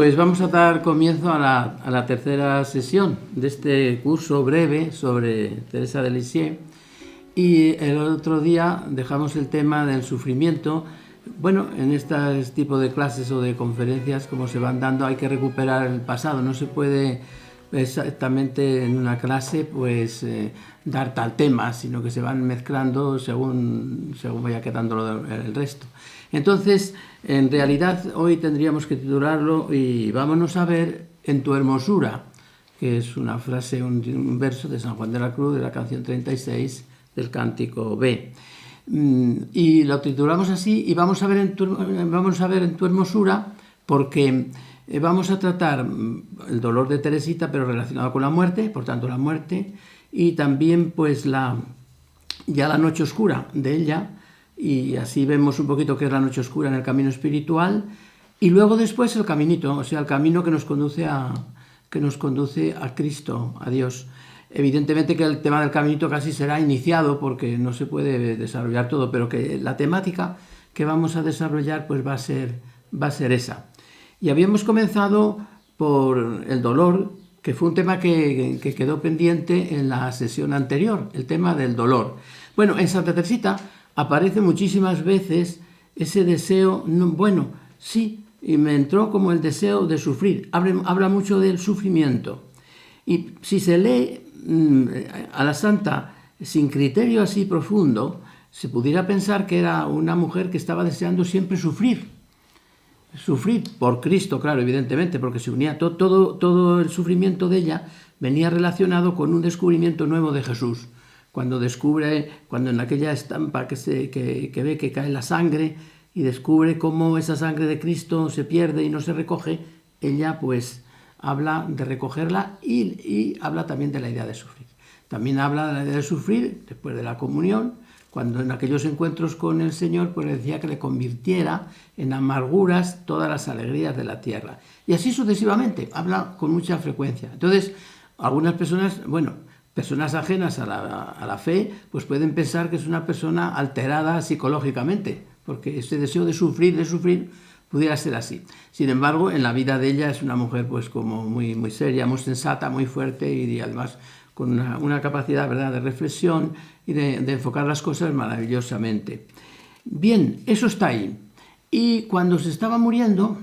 Pues vamos a dar comienzo a la tercera sesión de este curso breve sobre Teresa de Lisieux. Y el otro día dejamos el tema del sufrimiento. Bueno, en este tipo de clases o de conferencias, como se van dando, hay que recuperar el pasado. No se puede exactamente en una clase pues dar tal tema, sino que se van mezclando según vaya quedando el resto. Entonces, en realidad, hoy tendríamos que titularlo y vámonos a ver En tu hermosura, que es una frase, un verso de San Juan de la Cruz, de la canción 36 del Cántico B. Y lo titulamos así, y vamos a ver en tu hermosura, porque vamos a tratar el dolor de Teresita, pero relacionado con la muerte, por tanto la muerte, y también pues ya la noche oscura de ella, y así vemos un poquito qué es la noche oscura en el camino espiritual, y luego después el caminito, o sea, el camino que nos conduce a Cristo, a Dios. Evidentemente que el tema del caminito casi será iniciado porque no se puede desarrollar todo, pero que la temática que vamos a desarrollar pues va a ser esa. Y habíamos comenzado por el dolor, que fue un tema que quedó pendiente en la sesión anterior, el tema del dolor. Bueno, en Santa Teresita aparece muchísimas veces ese deseo, bueno, sí, y me entró como el deseo de sufrir. Habla mucho del sufrimiento. Y si se lee a la santa sin criterio así profundo, se pudiera pensar que era una mujer que estaba deseando siempre sufrir por Cristo, claro, evidentemente, porque se unía todo el sufrimiento de ella venía relacionado con un descubrimiento nuevo de Jesús. Cuando en aquella estampa que ve que cae la sangre y descubre cómo esa sangre de Cristo se pierde y no se recoge, ella pues habla de recogerla y habla también de la idea de sufrir. También habla de la idea de sufrir después de la comunión, cuando en aquellos encuentros con el Señor pues le decía que le convirtiera en amarguras todas las alegrías de la tierra. Y así sucesivamente, habla con mucha frecuencia. Entonces, algunas personas, personas ajenas a la fe, pues pueden pensar que es una persona alterada psicológicamente, porque ese deseo de sufrir, pudiera ser así. Sin embargo, en la vida de ella es una mujer pues como muy, muy seria, muy sensata, muy fuerte y además con una capacidad, ¿verdad?, de reflexión y de enfocar las cosas maravillosamente. Bien, eso está ahí. Y cuando se estaba muriendo,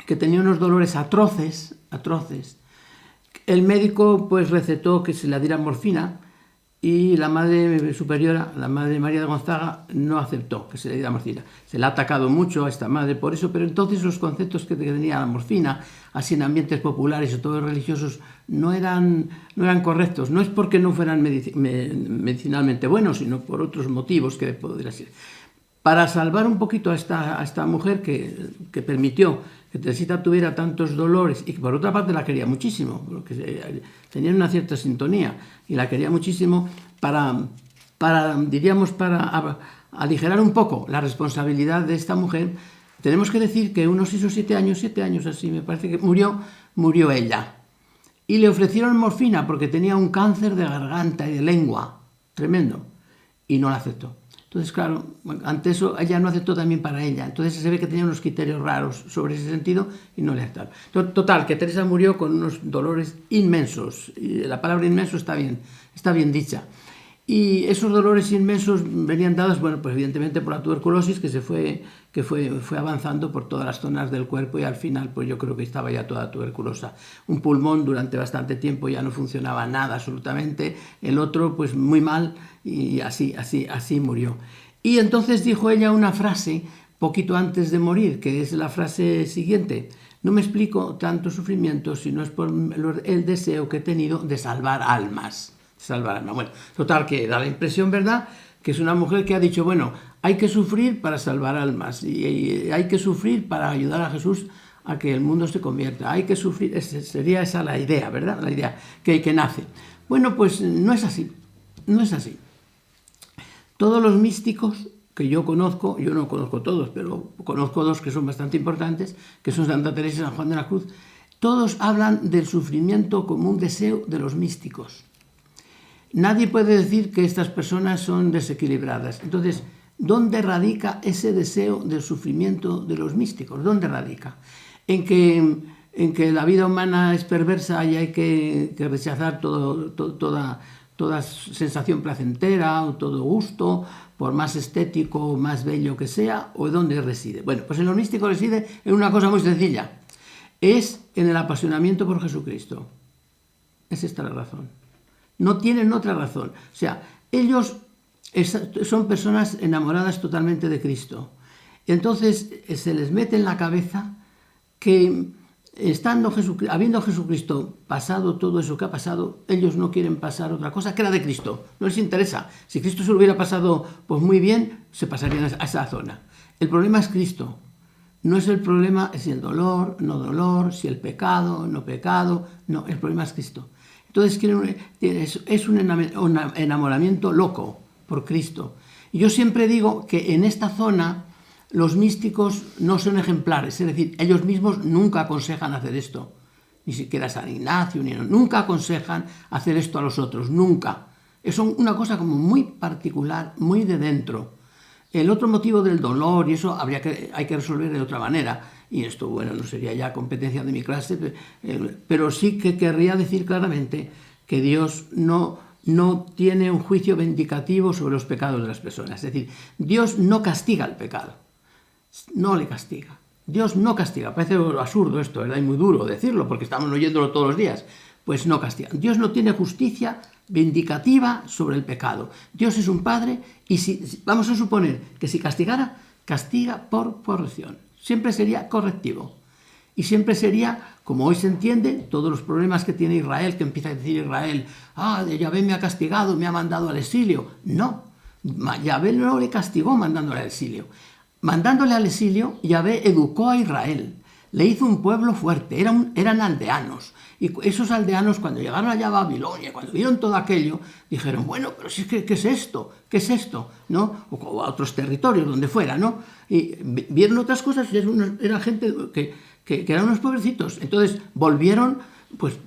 que tenía unos dolores atroces, el médico pues recetó que se le diera morfina y la Madre Superiora, la Madre María de Gonzaga, no aceptó que se le diera morfina. Se le ha atacado mucho a esta madre por eso, pero entonces los conceptos que tenía la morfina, así en ambientes populares o todos religiosos, no eran correctos. No es porque no fueran medicinalmente buenos, sino por otros motivos que podría ser. Para salvar un poquito a esta mujer que permitió que Teresita tuviera tantos dolores y que por otra parte la quería muchísimo, porque tenían una cierta sintonía y la quería muchísimo para aligerar un poco la responsabilidad de esta mujer, tenemos que decir que unos 6 o 7 años así, me parece que murió ella. Y le ofrecieron morfina porque tenía un cáncer de garganta y de lengua, tremendo, y no la aceptó. Entonces, claro, ante eso ella no aceptó también para ella. Entonces se ve que tenía unos criterios raros sobre ese sentido y no le aceptaron. Total, que Teresa murió con unos dolores inmensos. Y la palabra inmenso está bien dicha. Y esos dolores inmensos venían dados, pues evidentemente por la tuberculosis que fue avanzando por todas las zonas del cuerpo y al final pues yo creo que estaba ya toda tuberculosa. Un pulmón durante bastante tiempo ya no funcionaba nada absolutamente, el otro pues muy mal y así murió. Y entonces dijo ella una frase poquito antes de morir, que es la frase siguiente: no me explico tanto sufrimiento si no es por el deseo que he tenido de salvar almas. Bueno, total, que da la impresión, ¿verdad?, que es una mujer que ha dicho, hay que sufrir para salvar almas y hay que sufrir para ayudar a Jesús a que el mundo se convierta. Hay que sufrir, sería esa la idea, ¿verdad?, la idea que nace. Bueno, pues no es así. Todos los místicos que yo conozco, yo no conozco todos, pero conozco 2 que son bastante importantes, que son Santa Teresa y San Juan de la Cruz, todos hablan del sufrimiento como un deseo de los místicos. Nadie puede decir que estas personas son desequilibradas. Entonces, ¿dónde radica ese deseo del sufrimiento de los místicos? ¿Dónde radica? en que la vida humana es perversa y hay que rechazar toda sensación placentera o todo gusto, por más estético o más bello que sea, o dónde reside. Bueno, pues en lo místico reside en una cosa muy sencilla. Es en el apasionamiento por Jesucristo. Es esta la razón. No tienen otra razón. O sea, ellos son personas enamoradas totalmente de Cristo. Entonces se les mete en la cabeza que habiendo Jesucristo pasado todo eso que ha pasado, ellos no quieren pasar otra cosa que la de Cristo. No les interesa. Si Cristo se lo hubiera pasado pues muy bien, se pasarían a esa zona. El problema es Cristo. No es el problema si el dolor, no dolor, si el pecado, no pecado. No, el problema es Cristo. Entonces es un enamoramiento loco por Cristo. Y yo siempre digo que en esta zona los místicos no son ejemplares, es decir, ellos mismos nunca aconsejan hacer esto. Ni siquiera San Ignacio, nunca aconsejan hacer esto a los otros, nunca. Es una cosa como muy particular, muy de dentro. El otro motivo del dolor, y eso hay que resolver de otra manera, y esto, bueno, no sería ya competencia de mi clase, pero sí que querría decir claramente que Dios no tiene un juicio vindicativo sobre los pecados de las personas. Es decir, Dios no castiga el pecado, no le castiga. Dios no castiga. Parece absurdo esto, ¿verdad? Y muy duro decirlo, porque estamos oyéndolo todos los días. Pues no castiga. Dios no tiene justicia vindicativa sobre el pecado. Dios es un padre y vamos a suponer que si castigara, castiga por corrección. Siempre sería correctivo. Y siempre sería, como hoy se entiende, todos los problemas que tiene Israel, que empieza a decir Israel, Yahvé me ha castigado, me ha mandado al exilio. No, Yahvé no le castigó mandándole al exilio. Mandándole al exilio, Yahvé educó a Israel. Le hizo un pueblo fuerte, eran aldeanos. Y esos aldeanos, cuando llegaron allá a Babilonia, cuando vieron todo aquello, dijeron, bueno, pero si es que, ¿qué es esto? ¿Qué es esto? ¿No? O a otros territorios, donde fuera, ¿no? Y vieron otras cosas y era gente que eran unos pobrecitos. Entonces volvieron, pues,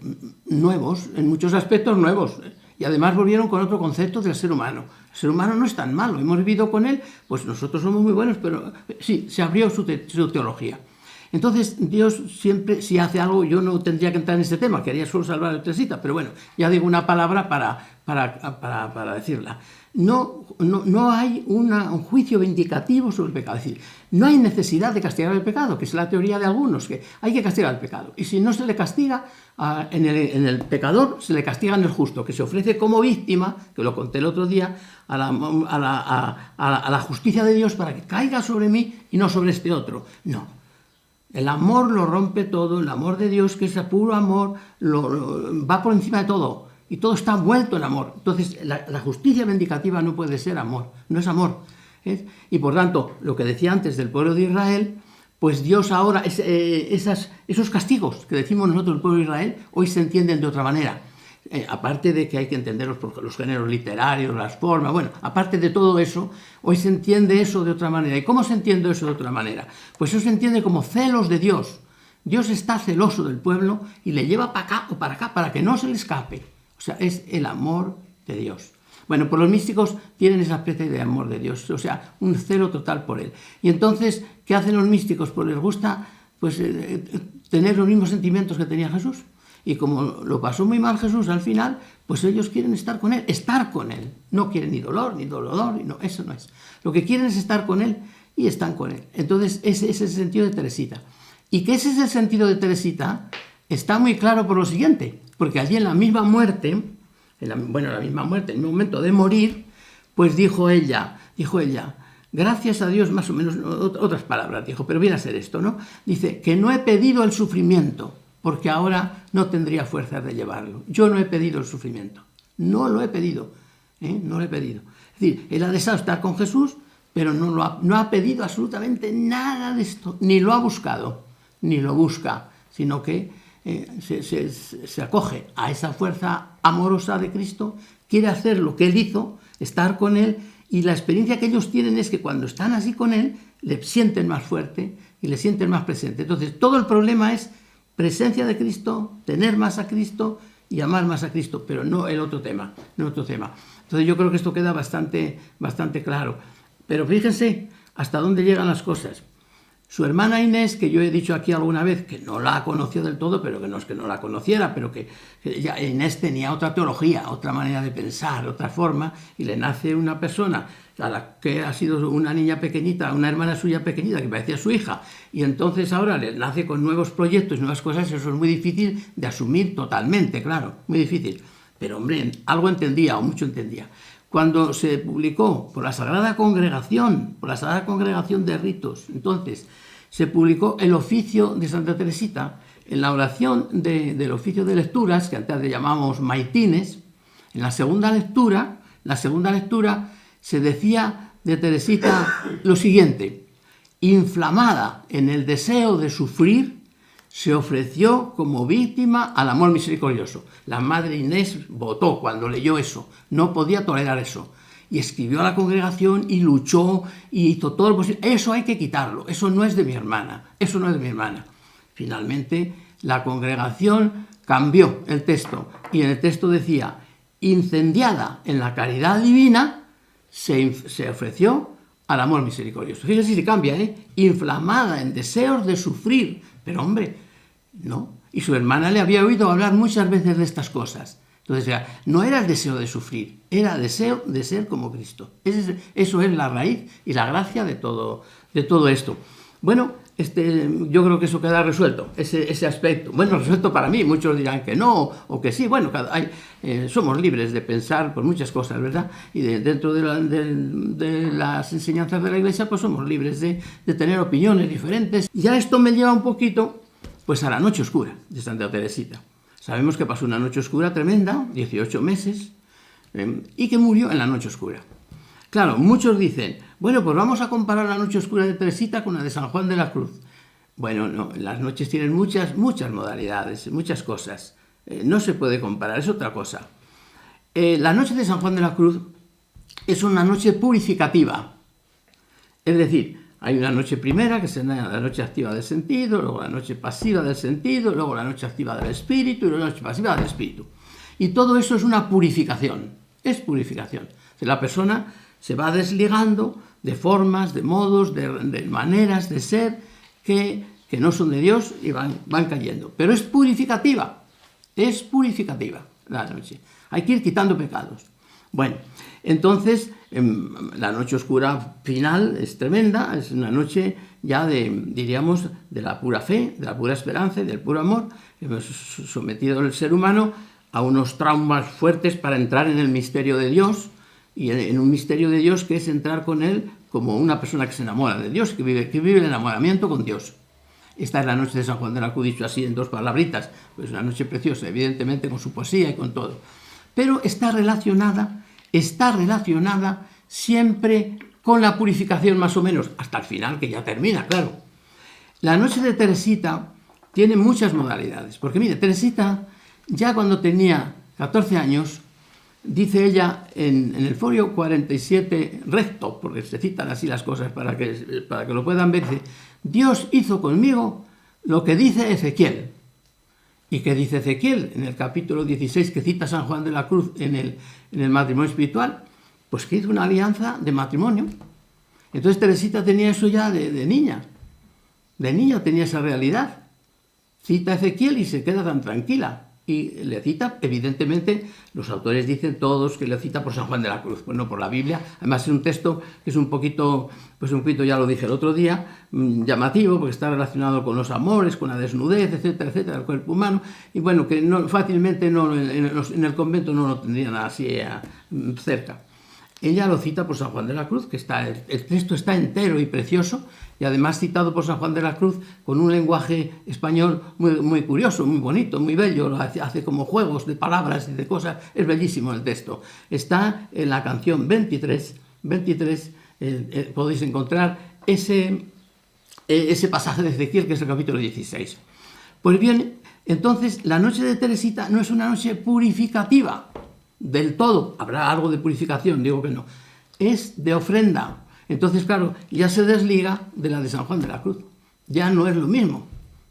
nuevos, en muchos aspectos nuevos. Y además volvieron con otro concepto del ser humano. El ser humano no es tan malo, hemos vivido con él, pues nosotros somos muy buenos, pero sí, se abrió su teología. Entonces, Dios siempre, si hace algo, yo no tendría que entrar en este tema, quería solo salvar a Teresita, pero bueno, ya digo una palabra para decirla. No hay un juicio vindicativo sobre el pecado, es decir, no hay necesidad de castigar el pecado, que es la teoría de algunos, que hay que castigar el pecado. Y si no se le castiga en el pecador, se le castiga en el justo, que se ofrece como víctima, que lo conté el otro día, a la justicia de Dios para que caiga sobre mí y no sobre este otro. No. El amor lo rompe todo, el amor de Dios, que es el puro amor, va por encima de todo. Y todo está envuelto en amor. Entonces, la justicia vindicativa no puede ser amor, no es amor. Y por tanto, lo que decía antes del pueblo de Israel, pues Dios ahora, esos castigos que decimos nosotros, el pueblo de Israel, hoy se entienden de otra manera. Aparte de que hay que entenderlos por los géneros literarios, las formas, bueno, aparte de todo eso, hoy se entiende eso de otra manera. ¿Y cómo se entiende eso de otra manera? Pues eso se entiende como celos de Dios. Dios está celoso del pueblo y le lleva para acá o para acá para que no se le escape. O sea, es el amor de Dios. Bueno, pues los místicos tienen esa especie de amor de Dios, o sea, un celo total por él. Y entonces, ¿qué hacen los místicos? Pues les gusta tener los mismos sentimientos que tenía Jesús. Y como lo pasó muy mal Jesús al final, pues ellos quieren estar con él. No quieren ni dolor, ni dolor, no, eso no es. Lo que quieren es estar con él y están con él. Entonces, ese es el sentido de Teresita. Y que ese es el sentido de Teresita está muy claro por lo siguiente, porque allí en la misma muerte, en el mismo momento de morir, pues dijo ella, gracias a Dios, más o menos, otras palabras dijo, pero viene a ser esto, ¿no? Dice, que no he pedido el sufrimiento, porque ahora no tendría fuerzas de llevarlo. Yo no he pedido el sufrimiento. No lo he pedido. No lo he pedido. Es decir, él ha deseado estar con Jesús, pero no ha pedido absolutamente nada de esto. Ni lo ha buscado, ni lo busca, sino que se acoge a esa fuerza amorosa de Cristo, quiere hacer lo que él hizo, estar con él, y la experiencia que ellos tienen es que cuando están así con él, le sienten más fuerte y le sienten más presente. Entonces, todo el problema es presencia de Cristo, tener más a Cristo y amar más a Cristo, pero no el otro tema, Entonces yo creo que esto queda bastante claro. Pero fíjense hasta dónde llegan las cosas. Su hermana Inés, que yo he dicho aquí alguna vez que no la conoció del todo, pero que no es que no la conociera, pero que Inés tenía otra teología, otra manera de pensar, otra forma, y le nace una persona a la que ha sido una niña pequeñita, una hermana suya pequeñita, que parecía su hija, y entonces ahora le nace con nuevos proyectos, nuevas cosas. Eso es muy difícil de asumir totalmente, claro, muy difícil. Pero hombre, algo entendía, o mucho entendía. Cuando se publicó por la Sagrada Congregación de Ritos, entonces se publicó el oficio de Santa Teresita, en la oración del oficio de lecturas, que antes le llamábamos maitines. En la segunda lectura se decía de Teresita lo siguiente: inflamada en el deseo de sufrir, se ofreció como víctima al amor misericordioso. La madre Inés votó cuando leyó eso, no podía tolerar eso. Y escribió a la congregación y luchó y hizo todo lo posible. Eso hay que quitarlo, eso no es de mi hermana, eso no es de mi hermana. Finalmente, la congregación cambió el texto y en el texto decía: incendiada en la caridad divina, se ofreció al amor misericordioso. Fíjese si cambia, inflamada en deseos de sufrir. Pero hombre, no. Y su hermana le había oído hablar muchas veces de estas cosas. Entonces, no era el deseo de sufrir, era el deseo de ser como Cristo. Eso es la raíz y la gracia de todo esto. Bueno, yo creo que eso queda resuelto, ese aspecto. Bueno, resuelto para mí, muchos dirán que no, o que sí. Bueno, somos libres de pensar por muchas cosas, ¿verdad? Y dentro de las enseñanzas de la Iglesia, pues somos libres de tener opiniones diferentes. Y ya esto me lleva un poquito, pues, a la noche oscura de Santa Teresita. Sabemos que pasó una noche oscura tremenda, 18 meses, y que murió en la noche oscura. Claro, muchos dicen, bueno, pues vamos a comparar la noche oscura de Teresita con la de San Juan de la Cruz. Bueno, no, las noches tienen muchas modalidades, muchas cosas. No se puede comparar, es otra cosa. La noche de San Juan de la Cruz es una noche purificativa. Es decir, hay una noche primera, que es la noche activa del sentido, luego la noche pasiva del sentido, luego la noche activa del espíritu y luego la noche pasiva del espíritu. Y todo eso es una purificación, es purificación. La persona se va desligando de formas, de modos, de maneras de ser que no son de Dios y van cayendo. Pero es purificativa la noche. Hay que ir quitando pecados. Bueno, entonces la noche oscura final es tremenda, es una noche ya diríamos, de la pura fe, de la pura esperanza y del puro amor. Hemos sometido al ser humano a unos traumas fuertes para entrar en el misterio de Dios, y en un misterio de Dios que es entrar con Él como una persona que se enamora de Dios, que vive el enamoramiento con Dios. Esta es la noche de San Juan de la Cruz, dicho así en dos palabritas, pues una noche preciosa, evidentemente con su poesía y con todo. Pero está relacionada siempre con la purificación más o menos, hasta el final, que ya termina, claro. La noche de Teresita tiene muchas modalidades, porque mire, Teresita ya cuando tenía 14 años, dice ella en el folio 47 recto, porque se citan así las cosas para que lo puedan ver, dice: Dios hizo conmigo lo que dice Ezequiel. ¿Y qué dice Ezequiel en el capítulo 16 que cita San Juan de la Cruz en el matrimonio espiritual? Pues que hizo una alianza de matrimonio. Entonces Teresita tenía eso ya de niña. De niña tenía esa realidad. Cita a Ezequiel y se queda tan tranquila. Y le cita, evidentemente, los autores dicen todos que le cita por San Juan de la Cruz, pues no por la Biblia. Además es un texto que es un poquito, ya lo dije el otro día, llamativo, porque está relacionado con los amores, con la desnudez, etcétera, etcétera, del cuerpo humano. Y bueno, que fácilmente en el convento no lo tendrían así cerca. Ella lo cita por San Juan de la Cruz, que el texto está entero y precioso, y además citado por San Juan de la Cruz con un lenguaje español muy, muy curioso, muy bonito, muy bello, hace como juegos de palabras y de cosas, es bellísimo el texto. Está en la canción 23, podéis encontrar ese pasaje de Ezequiel, que es el capítulo 16. Pues bien, entonces la noche de Teresita no es una noche purificativa del todo, habrá algo de purificación, digo que no, es de ofrenda. Entonces, claro, ya se desliga de la de San Juan de la Cruz, ya no es lo mismo,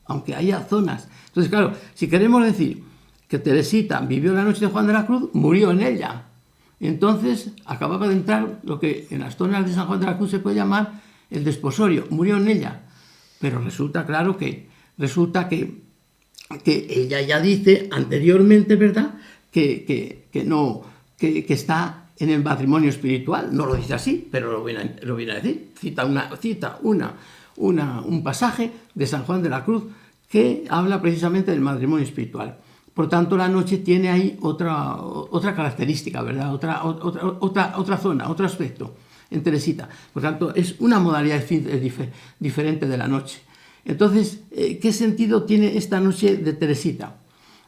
aunque haya zonas. Entonces, claro, si queremos decir que Teresita vivió la noche de Juan de la Cruz, murió en ella. Entonces, acababa de entrar lo que en las zonas de San Juan de la Cruz se puede llamar el desposorio, murió en ella. Pero resulta claro resulta que ella ya dice anteriormente, ¿verdad?, que está en el matrimonio espiritual. No lo dice así, pero lo viene a decir. Cita un pasaje de San Juan de la Cruz que habla precisamente del matrimonio espiritual. Por tanto, la noche tiene ahí otra característica, ¿verdad? Otra zona, otro aspecto en Teresita. Por tanto, es una modalidad diferente de la noche. Entonces, ¿qué sentido tiene esta noche de Teresita?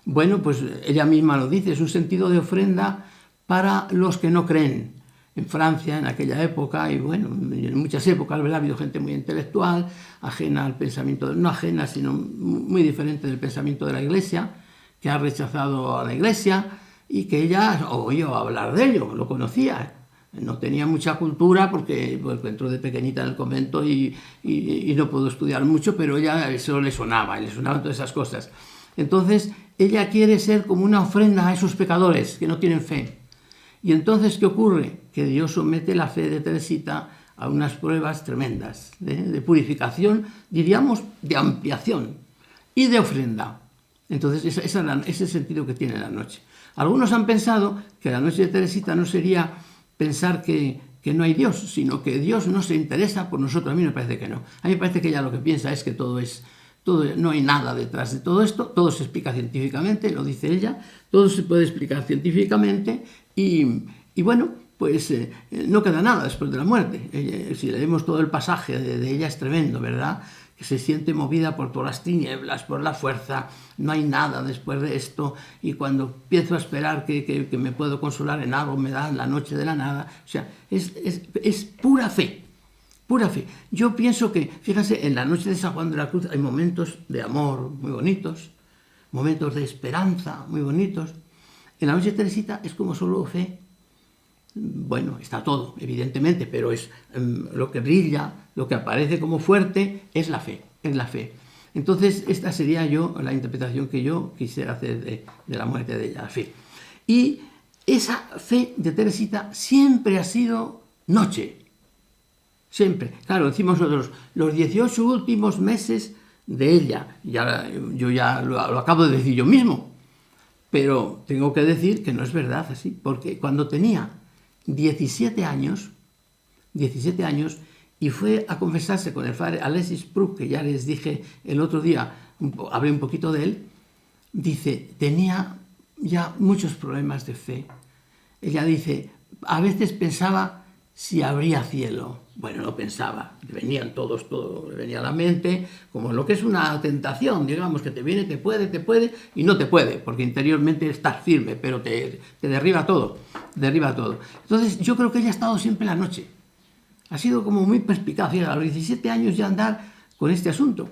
Bueno, pues ella misma lo dice, es un sentido de ofrenda para los que no creen. En Francia, en aquella época, y bueno, en muchas épocas, ¿verdad?, ha habido gente muy intelectual, ajena al pensamiento, no ajena, sino muy diferente del pensamiento de la Iglesia, que ha rechazado a la Iglesia, y que ella oyó hablar de ello, lo conocía. No tenía mucha cultura porque entró de pequeñita en el convento y no pudo estudiar mucho, pero ella eso le sonaban todas esas cosas. Entonces, ella quiere ser como una ofrenda a esos pecadores que no tienen fe. Y entonces, ¿qué ocurre? Que Dios somete la fe de Teresita a unas pruebas tremendas, de purificación, diríamos, de ampliación y de ofrenda. Entonces, ese es el sentido que tiene la noche. Algunos han pensado que la noche de Teresita no sería pensar que no hay Dios, sino que Dios no se interesa por nosotros. A mí me parece que no. A mí me parece que ella lo que piensa es que no hay nada detrás de todo esto, todo se explica científicamente, lo dice ella, todo se puede explicar científicamente y bueno, pues no queda nada después de la muerte. Si leemos todo el pasaje de ella es tremendo, ¿verdad?, que se siente movida por todas las tinieblas, por la fuerza, no hay nada después de esto, y cuando empiezo a esperar que me puedo consolar en algo, me da la noche de la nada. O sea, es pura fe, pura fe. Yo pienso que, fíjense, en la noche de San Juan de la Cruz hay momentos de amor muy bonitos, momentos de esperanza muy bonitos. En la noche de Teresita es como solo fe. Bueno, está todo, evidentemente, pero es lo que brilla, lo que aparece como fuerte, es la fe, es la fe. Entonces, esta sería la interpretación que yo quisiera hacer de la muerte de ella, la fe. Y esa fe de Teresita siempre ha sido noche, siempre. Claro, decimos nosotros, los 18 últimos meses de ella, yo ya lo acabo de decir yo mismo, pero tengo que decir que no es verdad así, porque cuando tenía 17 años, y fue a confesarse con el padre Alexis Pruck, que ya les dije el otro día, hablé un poquito de él, dice, tenía ya muchos problemas de fe. Ella dice, a veces pensaba si habría cielo. Bueno, no pensaba, le venían todo le venía a la mente, como lo que es una tentación, digamos, que te viene, te puede, y no te puede, porque interiormente estás firme, pero te derriba todo, Entonces, yo creo que ella ha estado siempre en la noche. Ha sido como muy perspicaz, fíjate, a los 17 años ya andar con este asunto.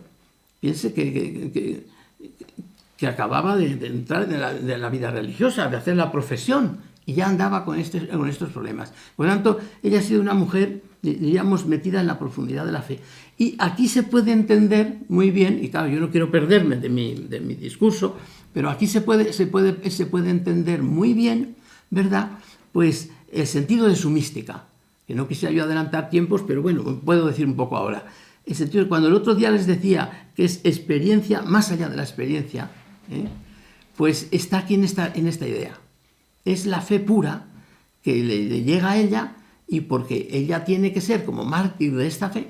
Piense que acababa de entrar de la vida religiosa, de hacer la profesión, y ya andaba con estos problemas. Por lo tanto, ella ha sido una mujer, diríamos, metida en la profundidad de la fe. Y aquí se puede entender muy bien, y claro, yo no quiero perderme de mi discurso, pero aquí se puede entender muy bien, ¿verdad?, pues el sentido de su mística, que no quisiera yo adelantar tiempos, pero bueno, puedo decir un poco ahora. El sentido, cuando el otro día les decía que es experiencia, más allá de la experiencia, pues está aquí en esta idea. Es la fe pura que le llega a ella, y porque ella tiene que ser como mártir de esta fe,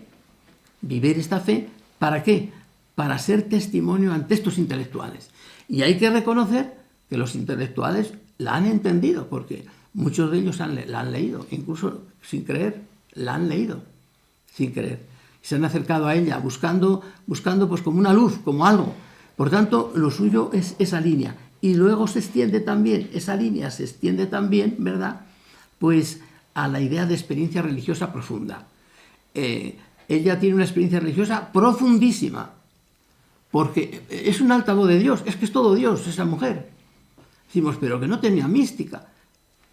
vivir esta fe, ¿para qué? Para ser testimonio ante estos intelectuales. Y hay que reconocer que los intelectuales la han entendido, porque muchos de ellos la han leído, incluso sin creer, la han leído, sin creer. Se han acercado a ella buscando pues como una luz, como algo. Por tanto, lo suyo es esa línea. Y luego esa línea se extiende también, ¿verdad?, pues a la idea de experiencia religiosa profunda. Ella tiene una experiencia religiosa profundísima, porque es un altavoz de Dios, es que es todo Dios, esa mujer. Decimos, pero que no tenía mística.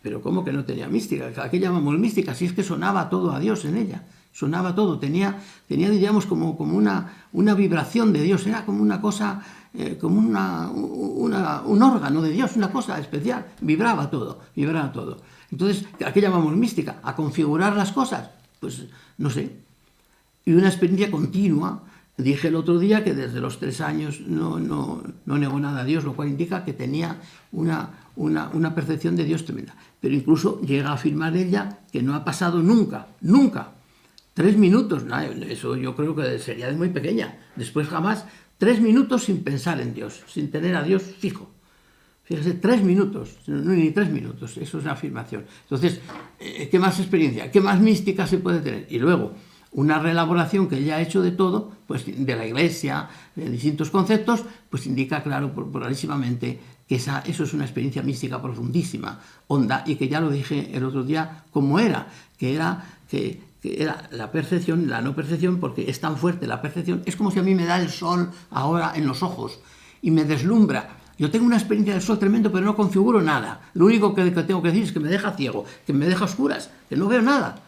Pero ¿cómo que no tenía mística? ¿A qué llamamos mística? Si es que sonaba todo a Dios en ella, sonaba todo, tenía diríamos, como una vibración de Dios, era como una cosa, como un órgano de Dios, una cosa especial, vibraba todo. Entonces, ¿a qué llamamos mística? ¿A configurar las cosas? Pues no sé. Y una experiencia continua, Dije el otro día que desde los 3 años no negó nada a Dios, lo cual indica que tenía una percepción de Dios tremenda. Pero incluso llega a afirmar ella que no ha pasado nunca, 3 minutos, eso yo creo que sería de muy pequeña. Después jamás, 3 minutos sin pensar en Dios, sin tener a Dios fijo. Fíjese, 3 minutos, ni 3 minutos, eso es una afirmación. Entonces, ¿qué más experiencia, qué más mística se puede tener? Y luego, una reelaboración que ella ha hecho de todo, pues de la Iglesia, de distintos conceptos, pues indica, claro, clarísimamente que eso es una experiencia mística profundísima, honda, y que ya lo dije el otro día cómo era, que era la percepción, la no percepción, porque es tan fuerte la percepción, es como si a mí me da el sol ahora en los ojos y me deslumbra. Yo tengo una experiencia del sol tremendo, pero no configuro nada. Lo único que tengo que decir es que me deja ciego, que me deja a oscuras, que no veo nada.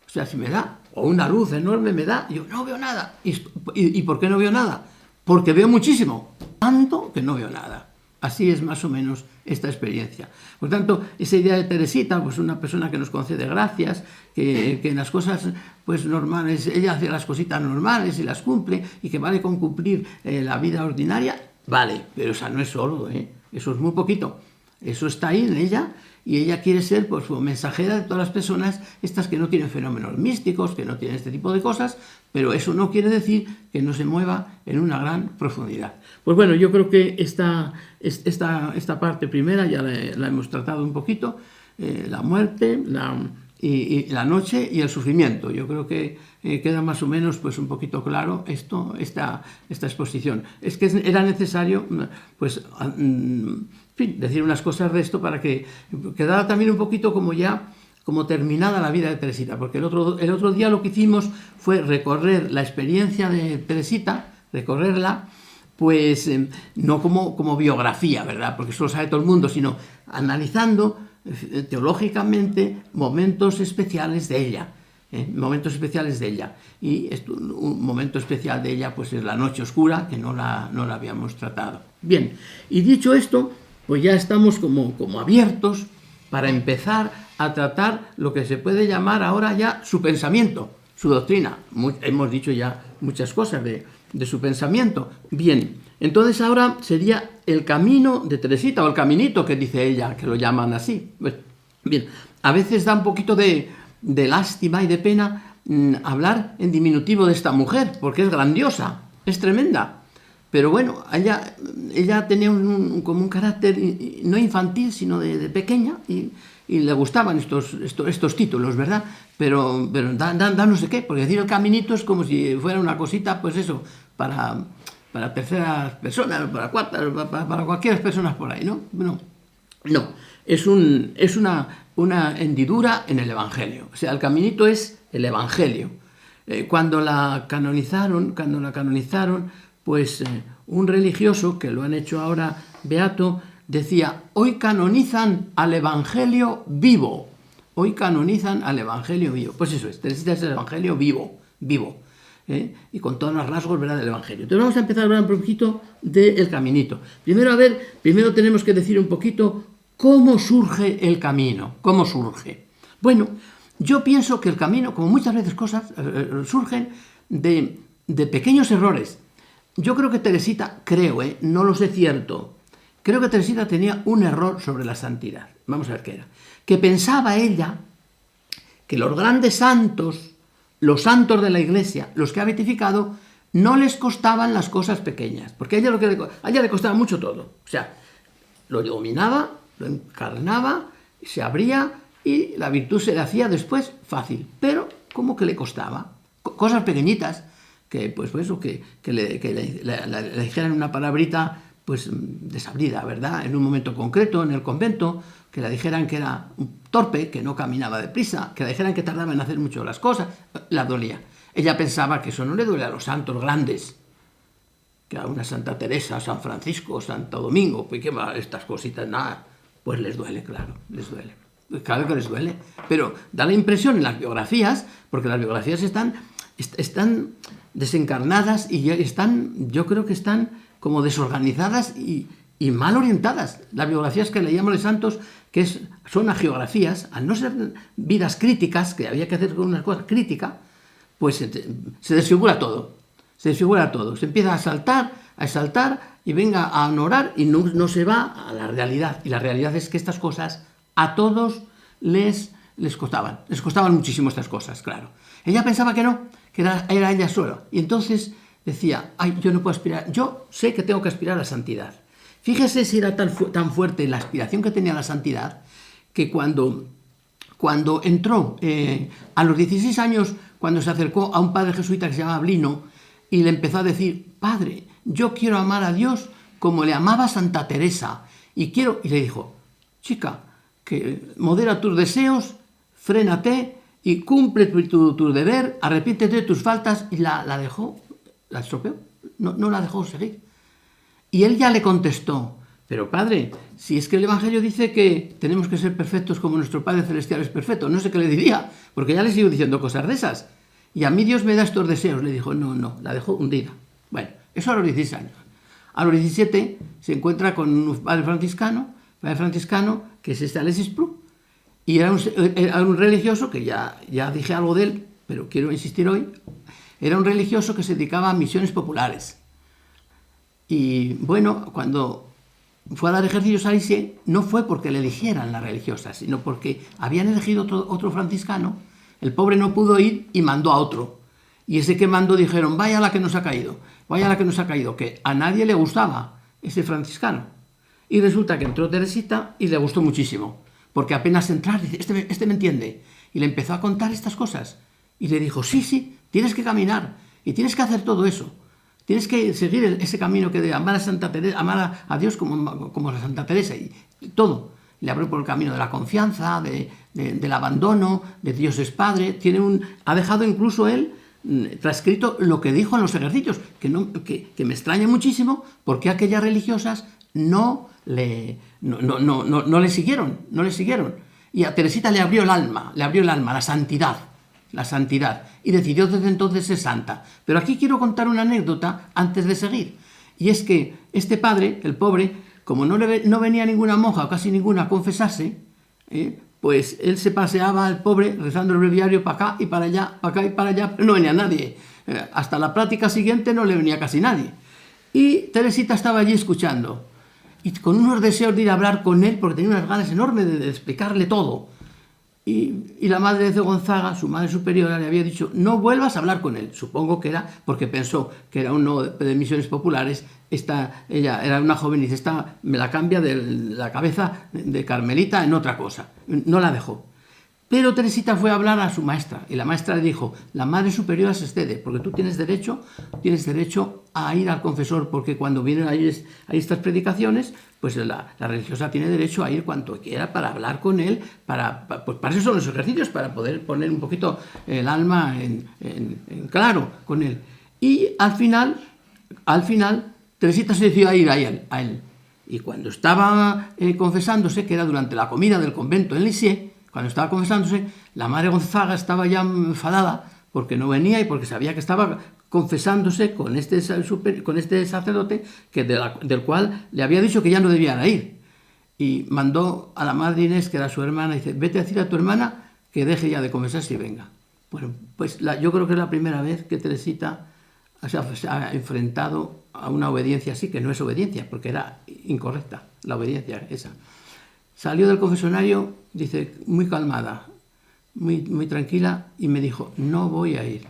O sea, si me da, o una luz enorme me da, yo no veo nada. ¿Y por qué no veo nada? Porque veo muchísimo, tanto que no veo nada. Así es más o menos esta experiencia. Por tanto, esa idea de Teresita, pues una persona que nos concede gracias, que en las cosas pues normales, ella hace las cositas normales y las cumple, y que vale con cumplir la vida ordinaria, vale, pero esa no es solo, eso es muy poquito. Eso está ahí en ella, y ella quiere ser pues mensajera de todas las personas estas que no tienen fenómenos místicos, que no tienen este tipo de cosas, pero eso no quiere decir que no se mueva en una gran profundidad. Pues bueno, yo creo que esta parte primera ya la hemos tratado un poquito, la muerte, y la noche y el sufrimiento. Yo creo que queda más o menos pues un poquito claro esta exposición. Es que era necesario pues decir unas cosas de esto para que quedara también un poquito como terminada la vida de Teresita, porque el otro día lo que hicimos fue recorrer la experiencia de Teresita, recorrerla, pues no como biografía, ¿verdad? Porque eso lo sabe todo el mundo, sino analizando teológicamente momentos especiales de ella. Momentos especiales de ella. Y un momento especial de ella pues es la noche oscura, que no la habíamos tratado. Bien, y dicho esto, pues ya estamos como abiertos para empezar a tratar lo que se puede llamar ahora ya su pensamiento, su doctrina. Hemos dicho ya muchas cosas de su pensamiento. Bien, entonces ahora sería el camino de Teresita, o el caminito que dice ella, que lo llaman así. Pues, bien, a veces da un poquito de lástima y de pena hablar en diminutivo de esta mujer, porque es grandiosa, es tremenda. Pero bueno, ella tenía como un carácter no infantil, sino de pequeña, y le gustaban estos títulos, ¿verdad? Pero da no sé qué, porque decir el caminito es como si fuera una cosita, pues eso, para terceras personas, para cuartas, para cualquier personas por ahí, ¿no? No, es una hendidura en el Evangelio. O sea, el caminito es el Evangelio. Cuando la canonizaron, pues un religioso, que lo han hecho ahora beato, decía: hoy canonizan al Evangelio vivo. Hoy canonizan al Evangelio vivo. Pues eso es, Teresita es el Evangelio vivo. Y con todos los rasgos, ¿verdad?, del Evangelio. Entonces vamos a empezar a hablar un poquito del caminito. Primero tenemos que decir un poquito cómo surge el camino. ¿Cómo surge? Bueno, yo pienso que el camino, como muchas veces cosas, surgen de pequeños errores. Yo creo que Teresita, no lo sé cierto, creo que Teresita tenía un error sobre la santidad. Vamos a ver qué era. Que pensaba ella que los grandes santos, los santos de la Iglesia, los que ha beatificado, no les costaban las cosas pequeñas, porque a ella le costaba mucho todo. O sea, lo dominaba, lo encarnaba, se abría y la virtud se le hacía después fácil, pero como que le costaba. Cosas pequeñitas, que le dijeran una palabrita pues desabrida, ¿verdad? En un momento concreto, en el convento, que le dijeran que era un torpe, que no caminaba deprisa, que le dijeran que tardaba en hacer mucho las cosas, la dolía. Ella pensaba que eso no le duele a los santos grandes, que a una Santa Teresa, San Francisco, Santo Domingo, pues qué va, estas cositas, nada, pues les duele, claro, les duele. Claro que les duele, pero da la impresión en las biografías, porque las biografías están desencarnadas y yo creo que están como desorganizadas y mal orientadas. Las biografías que leíamos de santos, son agiografías, al no ser vidas críticas, que había que hacer con una cosa crítica, pues se desfigura todo. se desfigura todo, se empieza a exaltar y venga a orar y no se va a la realidad. Y la realidad es que estas cosas a todos les costaban muchísimo estas cosas, claro. Ella pensaba que no, que era ella sola. Y entonces decía, ay, yo no puedo aspirar, yo sé que tengo que aspirar a la santidad. Fíjese si era tan fuerte la aspiración que tenía a la santidad, que cuando entró a los 16 años, cuando se acercó a un padre jesuita que se llamaba Blino, y le empezó a decir, padre, yo quiero amar a Dios como le amaba Santa Teresa, y le dijo, chica, que modera tus deseos, frénate y cumple tu deber, arrepiéntete de tus faltas, y la dejó, la estropeó, no la dejó seguir. Y él ya le contestó, pero padre, si es que el Evangelio dice que tenemos que ser perfectos como nuestro Padre Celestial es perfecto, no sé qué le diría, porque ya le sigo diciendo cosas de esas. Y a mí Dios me da estos deseos. Le dijo, no, la dejó hundida. Bueno, eso a los 16 años. A los 17 se encuentra con un padre franciscano que es Alexis Pru, y era un religioso, que ya dije algo de él, pero quiero insistir hoy, era un religioso que se dedicaba a misiones populares. Y bueno, cuando fue a dar ejercicios a Lisieux, no fue porque le eligieran las religiosas, sino porque habían elegido otro franciscano, el pobre no pudo ir y mandó a otro. Y ese que mandó dijeron, vaya la que nos ha caído, que a nadie le gustaba ese franciscano. Y resulta que entró Teresita y le gustó muchísimo, porque apenas entrar, dice, este me entiende. Y le empezó a contar estas cosas. Y le dijo, sí, tienes que caminar y tienes que hacer todo eso. Tienes que seguir ese camino que de amar a Santa Teresa, amar a Dios como a Santa Teresa y todo. Le abrió por el camino de la confianza, del abandono, de Dios es Padre. Ha dejado incluso él transcrito lo que dijo en los ejercicios, que me extraña muchísimo porque aquellas religiosas no le siguieron. Y a Teresita le abrió el alma, la santidad, y decidió desde entonces ser santa. Pero aquí quiero contar una anécdota antes de seguir, y es que este padre, el pobre, como no venía ninguna monja o casi ninguna a confesarse, pues él se paseaba, el pobre, rezando el breviario para acá y para allá, pero no venía nadie. Hasta la plática siguiente no le venía casi nadie. Y Teresita estaba allí escuchando, y con unos deseos de ir a hablar con él, porque tenía unas ganas enormes de explicarle todo. Y la madre de Gonzaga, su madre superiora, le había dicho, no vuelvas a hablar con él. Supongo que era porque pensó que era uno de misiones populares. Ella era una joven y dice, me la cambia de la cabeza de Carmelita en otra cosa. No la dejó. Pero Teresita fue a hablar a su maestra, y la maestra le dijo, la madre superiora se excede, porque tú tienes derecho a ir al confesor, porque cuando vienen ahí estas predicaciones, pues la religiosa tiene derecho a ir cuanto quiera para hablar con él, pues para eso son los ejercicios, para poder poner un poquito el alma en claro con él. Y al final, Teresita se decidió a ir a él. Y cuando estaba confesándose, que era durante la comida del convento en Lisieux, cuando estaba confesándose, la madre Gonzaga estaba ya enfadada porque no venía y porque sabía que estaba confesándose con este sacerdote del cual le había dicho que ya no debía ir. Y mandó a la madre Inés, que era su hermana, y dice, vete a decir a tu hermana que deje ya de confesarse y venga. Bueno, pues yo creo que es la primera vez que Teresita se ha enfrentado a una obediencia así, que no es obediencia, porque era incorrecta la obediencia esa. Salió del confesionario, dice, muy calmada, muy tranquila, y me dijo, no voy a ir,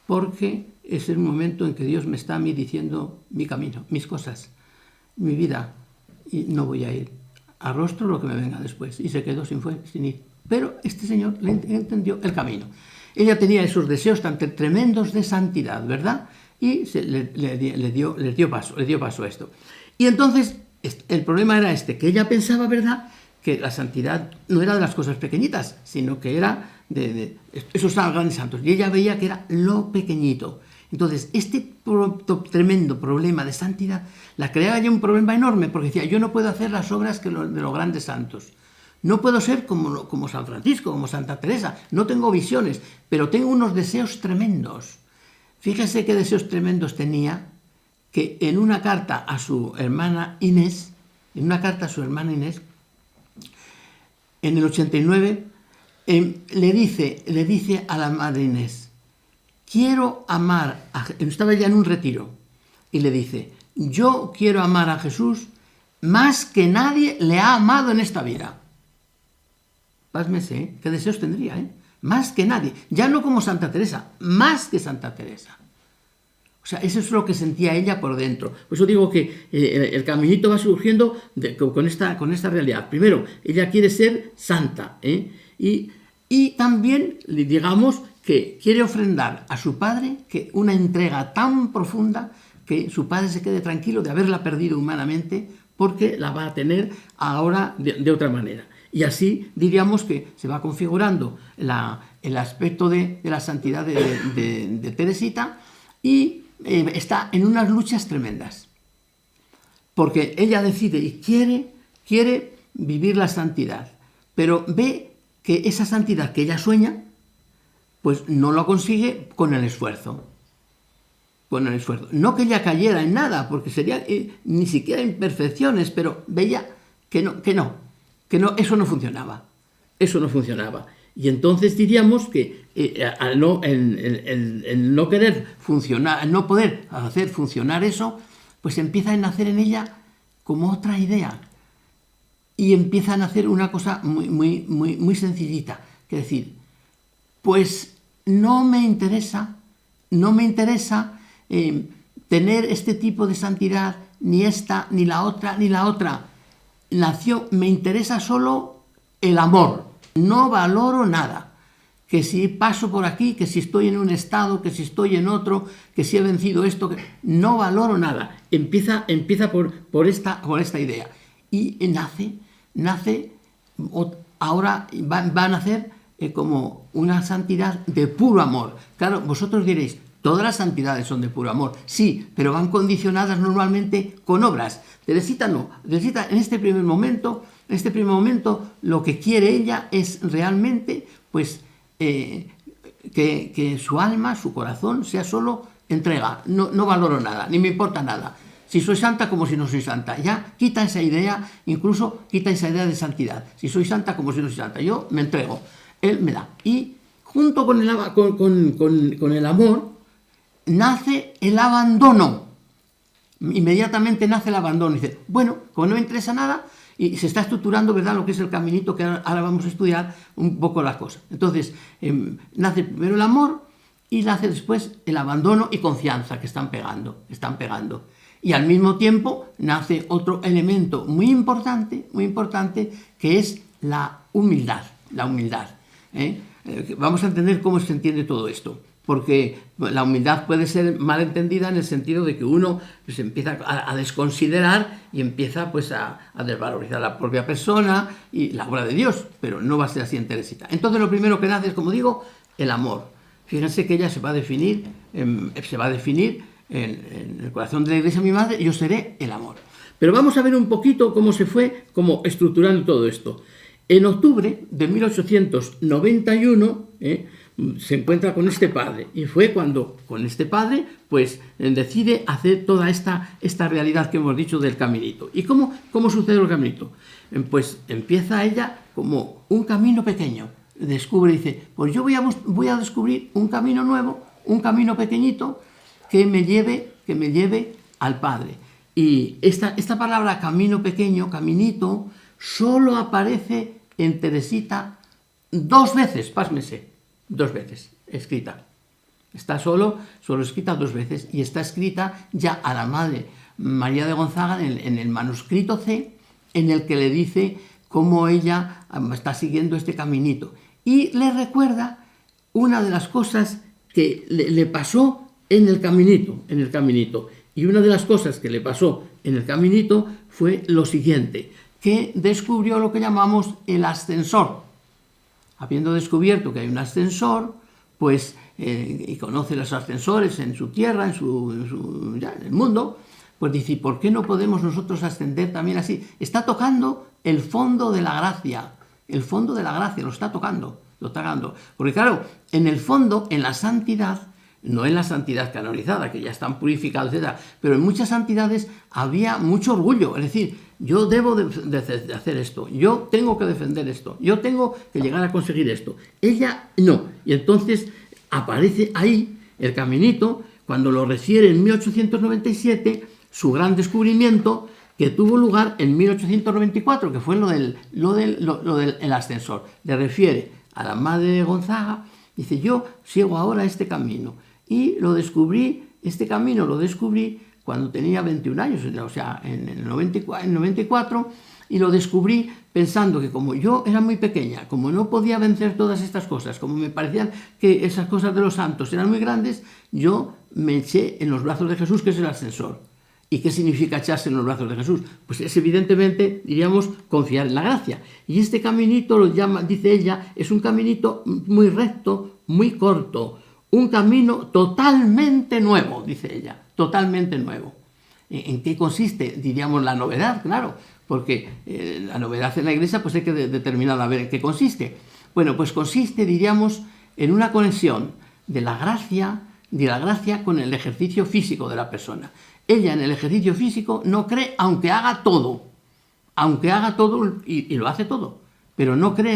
porque es el momento en que Dios me está a mí diciendo mi camino, mis cosas, mi vida, y no voy a ir. Arrostro lo que me venga después. Y se quedó sin ir. Pero este señor le entendió el camino. Ella tenía esos deseos tan tremendos de santidad, ¿verdad? Y le dio paso a esto. Y entonces el problema era que ella pensaba, ¿verdad?, que la santidad no era de las cosas pequeñitas, sino que era de esos grandes santos. Y ella veía que era lo pequeñito. Entonces, este tremendo problema de santidad la creaba ya un problema enorme, porque decía, yo no puedo hacer las obras de los grandes santos. No puedo ser como San Francisco, como Santa Teresa. No tengo visiones, pero tengo unos deseos tremendos. Fíjese qué deseos tremendos tenía, que en una carta a su hermana Inés, en el 89, le dice a la madre Inés quiero amar, estaba ya en un retiro, y le dice, yo quiero amar a Jesús más que nadie le ha amado en esta vida. Pásmese, ¿eh? ¿Qué deseos tendría? Más que nadie. Ya no como Santa Teresa, más que Santa Teresa. O sea, eso es lo que sentía ella por dentro. Por eso digo que el caminito va surgiendo con esta realidad. Primero, ella quiere ser santa, y también, digamos, que quiere ofrendar a su padre que una entrega tan profunda que su padre se quede tranquilo de haberla perdido humanamente, porque la va a tener ahora de otra manera. Y así diríamos que se va configurando el aspecto de la santidad de Teresita, y está en unas luchas tremendas. Porque ella decide y quiere vivir la santidad, pero ve que esa santidad que ella sueña, pues no lo consigue con el esfuerzo. No que ella cayera en nada, porque sería ni siquiera imperfecciones, pero veía que eso no funcionaba. Y entonces diríamos que el no querer funcionar, el no poder hacer funcionar eso, pues empieza a nacer en ella como otra idea. Y empieza a nacer una cosa muy sencillita, que decir, pues no me interesa tener este tipo de santidad, ni esta, ni la otra. Me interesa solo el amor. No valoro nada. Que si paso por aquí, que si estoy en un estado, que si estoy en otro, que si he vencido esto, no valoro nada. Empieza por esta idea. Y nace, ahora va a nacer como una santidad de puro amor. Claro, vosotros diréis, todas las santidades son de puro amor, sí, pero van condicionadas normalmente con obras. Teresita no. Teresita en este primer momento, lo que quiere ella es realmente, pues, que su alma, su corazón, sea solo entrega. No valoro nada, ni me importa nada. Si soy santa como si no soy santa. Ya quita esa idea, incluso quita esa idea de santidad. Si soy santa como si no soy santa. Yo me entrego. Él me da. Y junto con el amor nace el abandono. Inmediatamente nace el abandono. Y dice, bueno, como no me interesa nada, y se está estructurando, ¿verdad?, lo que es el caminito, que ahora vamos a estudiar un poco las cosas. Entonces, nace primero el amor y nace después el abandono y confianza, que están pegando. Y al mismo tiempo nace otro elemento muy importante, que es la humildad. Vamos a entender cómo se entiende todo esto. Porque la humildad puede ser mal entendida en el sentido de que uno pues, empieza a desconsiderar y empieza pues, a desvalorizar la propia persona y la obra de Dios, pero no va a ser así en Teresita. Entonces lo primero que nace es, como digo, el amor. Fíjense que ella se va a definir en el corazón de la Iglesia, mi madre, yo seré el amor. Pero vamos a ver un poquito cómo se fue estructurando todo esto. En octubre de 1891, se encuentra con este padre, y fue cuando con este padre pues decide hacer toda esta realidad que hemos dicho del caminito. ¿Y cómo sucede el caminito? Pues empieza ella como un camino pequeño, dice, pues yo voy a descubrir un camino nuevo, un camino pequeñito que me lleve al Padre. Y esta palabra camino pequeño, caminito, solo aparece en Teresita 2 veces, pásmese. 2 veces escrita. Está solo escrita 2 veces, y está escrita ya a la Madre María de Gonzaga en el manuscrito C, en el que le dice cómo ella está siguiendo este caminito. Y le recuerda una de las cosas que le pasó en el caminito. Y una de las cosas que le pasó en el caminito fue lo siguiente, que descubrió lo que llamamos el ascensor. Habiendo descubierto que hay un ascensor, pues, y conoce los ascensores en su tierra, en el mundo, pues dice, ¿por qué no podemos nosotros ascender también así? Está tocando el fondo de la gracia, lo está tocando. Porque claro, en el fondo, en la santidad, no en la santidad canonizada, que ya están purificados, etc., pero en muchas santidades había mucho orgullo, es decir, yo debo de hacer esto, yo tengo que defender esto, yo tengo que llegar a conseguir esto. Ella no. Y entonces aparece ahí El caminito, cuando lo refiere en 1897, su gran descubrimiento que tuvo lugar en 1894, que fue lo del ascensor. Le refiere a la madre de Gonzaga, dice, yo sigo ahora este camino. Y este camino lo descubrí cuando tenía 21 años, o sea, en el 94, y lo descubrí pensando que como yo era muy pequeña, como no podía vencer todas estas cosas, como me parecían que esas cosas de los santos eran muy grandes, yo me eché en los brazos de Jesús, que es el ascensor. ¿Y qué significa echarse en los brazos de Jesús? Pues es evidentemente, diríamos, confiar en la gracia. Y este caminito, lo llama, dice ella, es un caminito muy recto, muy corto, un camino totalmente nuevo, dice ella, totalmente nuevo. ¿En qué consiste, diríamos, la novedad? Claro, porque la novedad en la Iglesia pues hay que determinar a ver en qué consiste. Bueno, pues consiste, diríamos, en una conexión de la gracia con el ejercicio físico de la persona. Ella en el ejercicio físico no cree, aunque haga todo y lo hace todo, pero no cree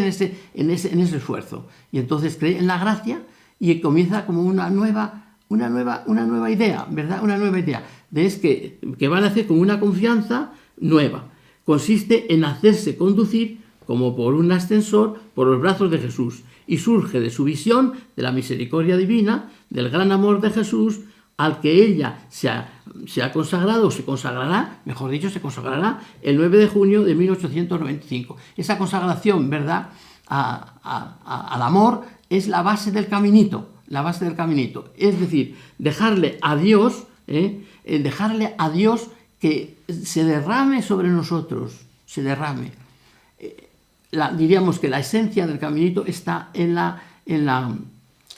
en ese esfuerzo. Y entonces cree en la gracia y comienza como una nueva idea, ¿verdad? Una nueva idea. Que van a hacer con una confianza nueva. Consiste en hacerse conducir como por un ascensor por los brazos de Jesús y surge de su visión de la misericordia divina, del gran amor de Jesús, al que ella se ha consagrado, o se consagrará, mejor dicho, se consagrará el 9 de junio de 1895. Esa consagración, ¿verdad?, al amor es la base del caminito, es decir, dejarle a Dios que se derrame sobre nosotros, diríamos que la esencia del caminito está en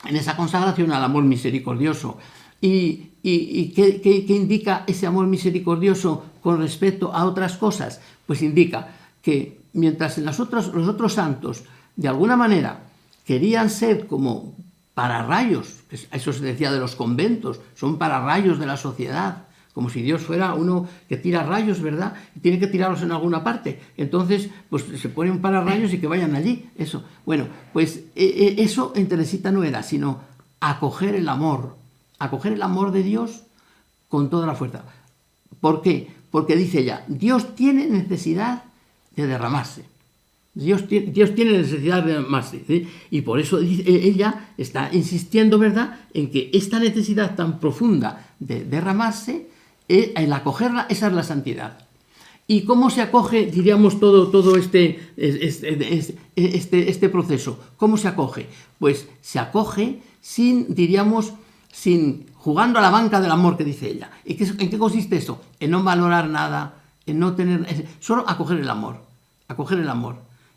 esa consagración al amor misericordioso. ¿Y qué indica ese amor misericordioso con respecto a otras cosas? Pues indica que mientras los otros santos de alguna manera querían ser como pararrayos, eso se decía de los conventos, son pararrayos de la sociedad, como si Dios fuera uno que tira rayos, ¿verdad? Y tiene que tirarlos en alguna parte. Entonces, pues se ponen pararrayos y que vayan allí. Eso. Bueno, pues eso en Teresita no era, sino acoger el amor de Dios con toda la fuerza. ¿Por qué? Porque dice ella, Dios tiene necesidad de derramarse. Dios tiene necesidad de derramarse. ¿Sí? Y por eso ella está insistiendo, ¿verdad?, en que esta necesidad tan profunda de derramarse, el acogerla, esa es la santidad. ¿Y cómo se acoge, diríamos, todo este proceso? ¿Cómo se acoge? Pues se acoge sin jugando a la banca del amor, que dice ella. ¿En qué consiste eso? En no valorar nada, en no tener, solo acoger el amor.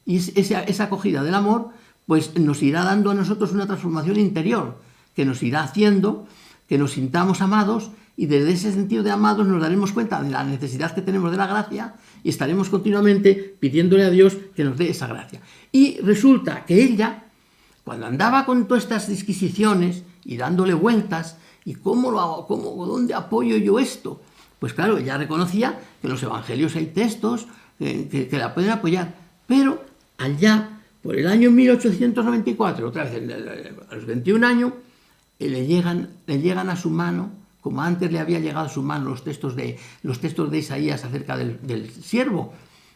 Y esa acogida del amor, pues nos irá dando a nosotros una transformación interior, que nos irá haciendo que nos sintamos amados, y desde ese sentido de amados nos daremos cuenta de la necesidad que tenemos de la gracia y estaremos continuamente pidiéndole a Dios que nos dé esa gracia. Y resulta que ella, cuando andaba con todas estas disquisiciones y dándole vueltas, ¿y dónde apoyo yo esto? Pues claro, ella reconocía que en los evangelios hay textos que la pueden apoyar, pero allá, por el año 1894, otra vez a los 21 años, le llegan a su mano, como antes le había llegado a su mano los textos de Isaías acerca del siervo.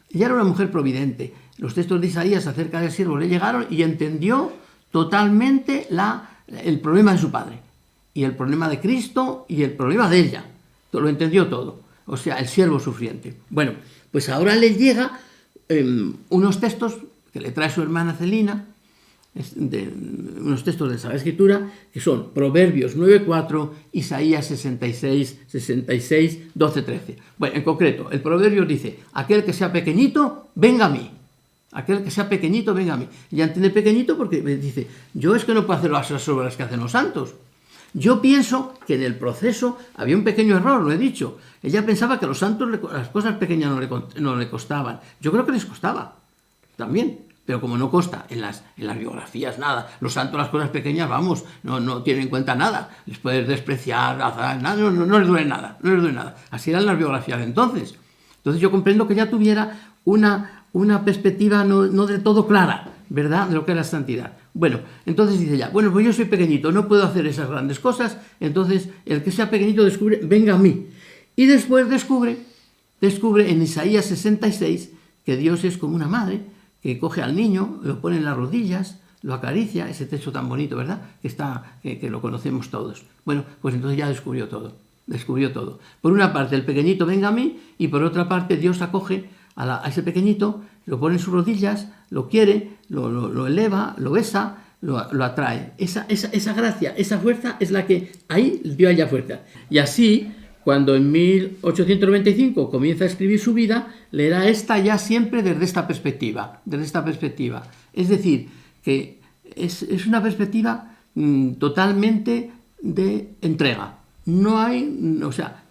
Ella era una mujer providente. Los textos de Isaías acerca del siervo le llegaron y entendió totalmente el problema de su padre, y el problema de Cristo, y el problema de ella. Lo entendió todo. O sea, el siervo sufriente. Bueno, pues ahora le llega unos textos que le trae su hermana Celina, unos textos de Sagrada Escritura, que son Proverbios 9:4, Isaías 66, 12, 13. Bueno, en concreto, el Proverbio dice, aquel que sea pequeñito, venga a mí. Y ya entiende pequeñito porque me dice, yo es que no puedo hacer las obras que hacen los santos. Yo pienso que en el proceso había un pequeño error, lo he dicho. Ella pensaba que a los santos las cosas pequeñas no le costaban. Yo creo que les costaba también. Pero como no consta en las biografías nada, los santos las cosas pequeñas, vamos, no tienen en cuenta nada, les puedes despreciar, nada, no les duele nada, Así eran las biografías de entonces. Entonces yo comprendo que ella tuviera una perspectiva no del todo clara ¿verdad? De lo que es la santidad. Bueno, entonces dice ella, bueno, pues yo soy pequeñito, no puedo hacer esas grandes cosas, entonces el que sea pequeñito descubre, venga a mí. Y después descubre en Isaías 66 que Dios es como una madre que coge al niño, lo pone en las rodillas, lo acaricia, ese texto tan bonito, ¿verdad? Que lo conocemos todos. Bueno, pues entonces ya descubrió todo. Por una parte, el pequeñito venga a mí, y por otra parte, Dios acoge a ese pequeñito, lo pone en sus rodillas, lo quiere, lo eleva, lo besa, lo atrae. Esa gracia, esa fuerza es la que ahí dio a ella fuerza. Y así, cuando en 1895 comienza a escribir su vida, leerá esta ya siempre desde esta perspectiva. Es decir, que es una perspectiva totalmente de entrega. No hay, o sea,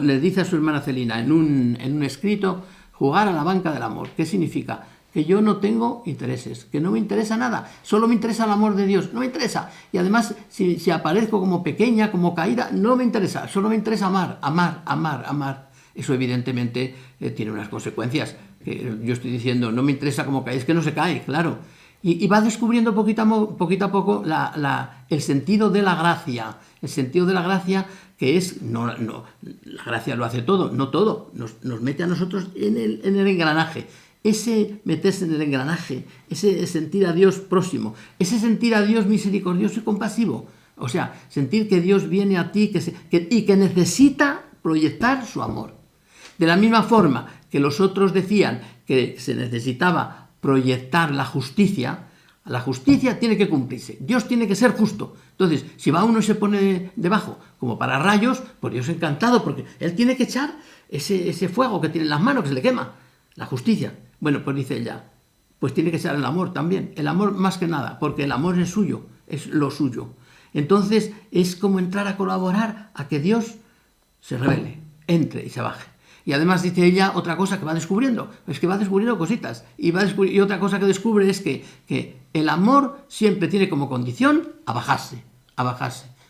le dice a su hermana Celina en un escrito, jugar a la banca del amor. ¿Qué significa? Que yo no tengo intereses, que no me interesa nada, solo me interesa el amor de Dios, no me interesa. Y además, si aparezco como pequeña, como caída, no me interesa, solo me interesa amar. Eso evidentemente tiene unas consecuencias. Yo estoy diciendo, no me interesa como cae, es que no se cae, claro. Y va descubriendo poquito a poco el sentido de la gracia. El sentido de la gracia que es, no, la gracia lo hace todo, no todo, nos mete a nosotros en el engranaje. Ese meterse en el engranaje, ese sentir a Dios próximo, ese sentir a Dios misericordioso y compasivo. O sea, sentir que Dios viene a ti y que necesita proyectar su amor. De la misma forma que los otros decían que se necesitaba proyectar la justicia tiene que cumplirse. Dios tiene que ser justo. Entonces, si va uno y se pone debajo como para rayos, pues Dios encantado, porque Él tiene que echar ese fuego que tiene en las manos, que se le quema. La justicia. Bueno, pues dice ella, pues tiene que ser el amor también. El amor más que nada, porque el amor es suyo, es lo suyo. Entonces, es como entrar a colaborar a que Dios se revele, entre y se baje. Y además dice ella otra cosa que va descubriendo, es que va descubriendo cositas. Y otra cosa que descubre es que el amor siempre tiene como condición a bajarse.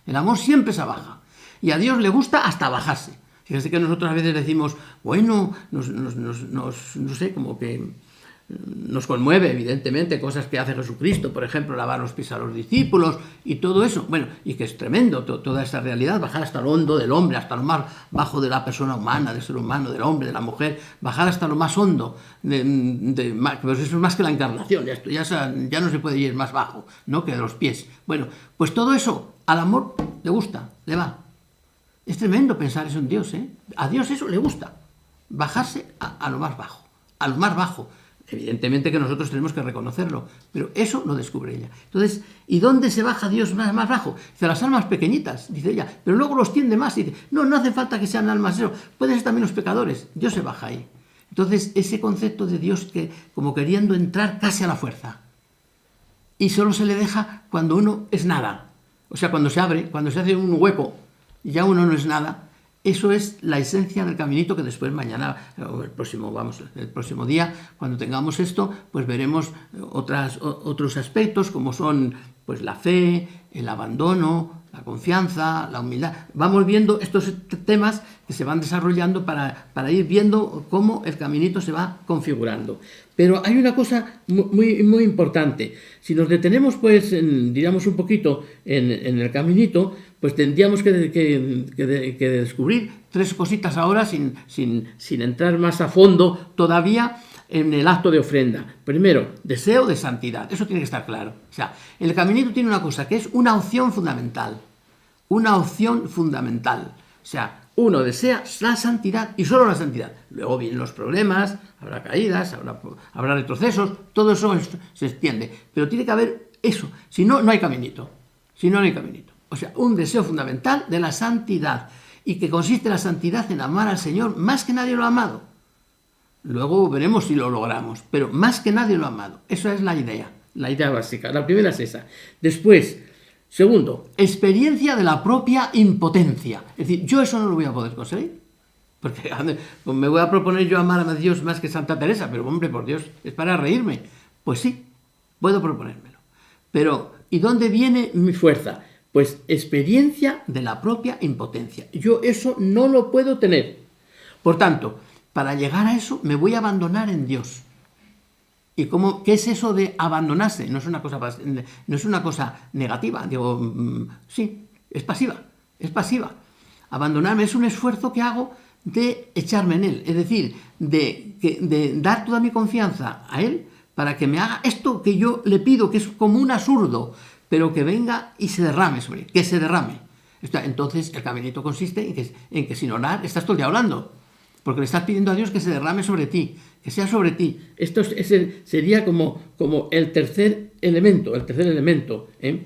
El amor siempre se baja. Y a Dios le gusta hasta bajarse. Fíjense que nosotros a veces decimos, bueno, no sé, como que nos conmueve, evidentemente, cosas que hace Jesucristo, por ejemplo, lavar los pies a los discípulos y todo eso. Bueno, y que es tremendo toda esa realidad, bajar hasta lo hondo del hombre, hasta lo más bajo de la persona humana, del ser humano, del hombre, de la mujer, bajar hasta lo más hondo, pues eso es más que la encarnación, ya no se puede ir más bajo, ¿no?, que de los pies. Bueno, pues todo eso al amor le gusta, le va. Es tremendo pensar eso en Dios, ¿eh? A Dios eso le gusta, bajarse a lo más bajo, a lo más bajo. Evidentemente que nosotros tenemos que reconocerlo, pero eso lo descubre ella. Entonces, ¿y dónde se baja Dios más bajo? Dice, las almas pequeñitas, dice ella, pero luego los tiende más. Dice, no hace falta que sean almas eso, pueden ser también los pecadores. Dios se baja ahí. Entonces, ese concepto de Dios que como queriendo entrar casi a la fuerza. Y solo se le deja cuando uno es nada. O sea, cuando se abre, cuando se hace un hueco, y ya uno no es nada. Eso es la esencia del caminito que después mañana, o el próximo día, cuando tengamos esto, pues veremos otros aspectos como son pues la fe, el abandono, la confianza, la humildad. Vamos viendo estos temas que se van desarrollando para ir viendo cómo el caminito se va configurando. Pero hay una cosa muy, muy importante. Si nos detenemos, pues, digamos un poquito en el caminito, pues tendríamos que descubrir tres cositas ahora sin entrar más a fondo todavía en el acto de ofrenda. Primero, deseo de santidad. Eso tiene que estar claro. O sea, el caminito tiene una cosa que es una opción fundamental. Una opción fundamental. O sea, uno desea la santidad y solo la santidad. Luego vienen los problemas, habrá caídas, habrá retrocesos, todo eso se extiende. Pero tiene que haber eso. Si no, no hay caminito. O sea, un deseo fundamental de la santidad. Y que consiste la santidad en amar al Señor más que nadie lo ha amado. Luego veremos si lo logramos. Pero más que nadie lo ha amado. Esa es la idea básica. La primera es esa. Después, segundo, experiencia de la propia impotencia. Es decir, yo eso no lo voy a poder conseguir. Porque me voy a proponer yo amar a Dios más que Santa Teresa. Pero hombre, por Dios, es para reírme. Pues sí, puedo proponérmelo. Pero, ¿y dónde viene mi fuerza? Pues experiencia de la propia impotencia. Yo eso no lo puedo tener. Por tanto, para llegar a eso me voy a abandonar en Dios. ¿Y qué es eso de abandonarse? No es una cosa, no es una cosa negativa. Digo, sí, es pasiva, es pasiva. Abandonarme es un esfuerzo que hago de echarme en Él, es decir, de dar toda mi confianza a Él para que me haga esto que yo le pido, que es como un absurdo, pero que venga y se derrame sobre Él, que se derrame. Entonces el caminito consiste en que sin orar estás todo el día hablando, porque le estás pidiendo a Dios que se derrame sobre ti, que sea sobre ti. Esto sería como el tercer elemento, ¿eh?